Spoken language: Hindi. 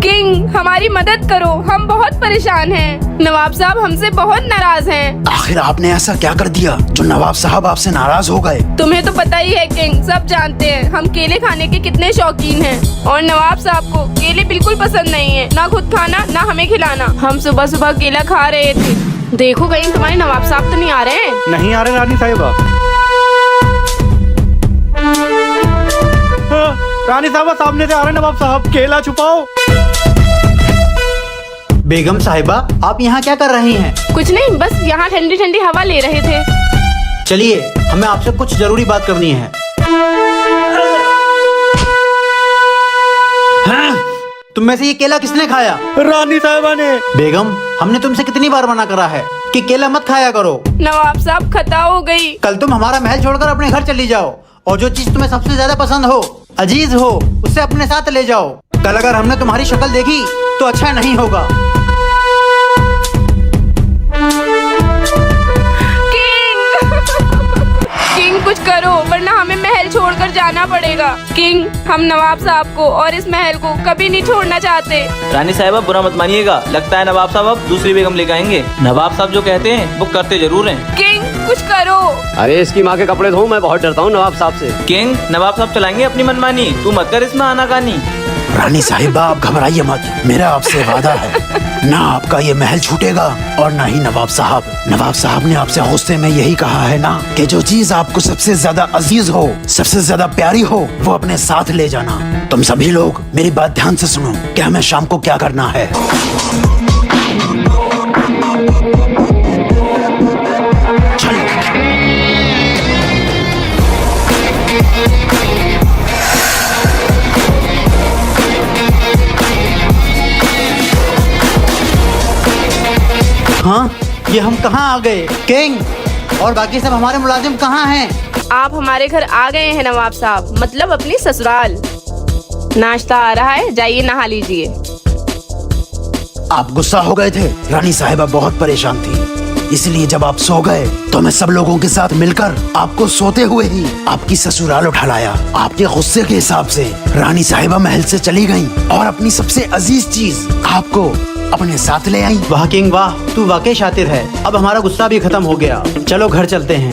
किंग, हमारी मदद करो, हम बहुत परेशान हैं। नवाब साहब हमसे बहुत नाराज हैं। आखिर आपने ऐसा क्या कर दिया जो नवाब साहब आपसे नाराज हो गए? तुम्हें तो पता ही है किंग, सब जानते हैं हम केले खाने के कितने शौकीन हैं और नवाब साहब को केले बिल्कुल पसंद नहीं है, ना खुद खाना ना हमें खिलाना। हम सुबह सुबह केला खा रहे थे। देखो कहीं तुम्हारे नवाब साहब तो नहीं आ रहे हैं? नहीं आ रहे रानी साहिबा। रानी साहिबा सामने से आ रहे नवाब साहब, केला छुपाओ। बेगम साहिबा, आप यहाँ क्या कर रही हैं? कुछ नहीं, बस यहाँ ठंडी ठंडी हवा ले रहे थे। चलिए, हमें आपसे कुछ जरूरी बात करनी है। तुम में से ये केला किसने खाया? रानी साहिबा ने। बेगम, हमने तुमसे कितनी बार मना करा है कि केला मत खाया करो। नवाब साहब खता हो गई। कल तुम हमारा महल छोड़कर अपने घर चली जाओ और जो चीज तुम्हें सबसे ज्यादा पसंद हो, अजीज हो, उससे अपने साथ ले जाओ। कल अगर हमने तुम्हारी शक्ल देखी तो अच्छा नहीं होगा। किंग कुछ करो वरना हमें महल छोड़कर जाना पड़ेगा। किंग, हम नवाब साहब को और इस महल को कभी नहीं छोड़ना चाहते। रानी साहिबा बुरा मत मानिएगा, लगता है नवाब साहब अब दूसरी बेगम लेकर आएंगे। नवाब साहब जो कहते हैं वो करते जरूर हैं। किंग कुछ करो। अरे इसकी माँ के कपड़े धो, मैं बहुत डरता हूँ नवाब साहब से। किंग, नवाब साहब चलाएंगे अपनी मनमानी, तू मत कर इसमें आनाकानी। रानी साहिबा आप घबराइए मत, मेरा आपसे वादा है ना आपका ये महल छूटेगा और ना ही नवाब साहब। नवाब साहब ने आपसे गुस्से में यही कहा है ना कि जो चीज आपको सबसे ज्यादा अजीज हो, सबसे ज्यादा प्यारी हो, वो अपने साथ ले जाना। तुम सभी लोग मेरी बात ध्यान से सुनो कि हमें शाम को क्या करना है। चलो। हाँ, ये हम कहाँ आ गए? किंग और बाकी सब हमारे मुलाजिम कहाँ हैं? आप हमारे घर आ गए हैं नवाब साहब, मतलब अपनी ससुराल। नाश्ता आ रहा है, जाइए नहा लीजिए। आप गुस्सा हो गए थे? रानी साहिबा बहुत परेशान थी, इसलिए जब आप सो गए तो मैं सब लोगों के साथ मिलकर आपको सोते हुए ही आपकी ससुराल उठा लाया। आपके गुस्से के हिसाब से रानी साहिबा महल से चली गईं और अपनी सबसे अजीज चीज आपको अपने साथ ले आई। वाह किंग वाह, तू वाकई शातिर है। अब हमारा गुस्सा भी खत्म हो गया। चलो घर चलते हैं।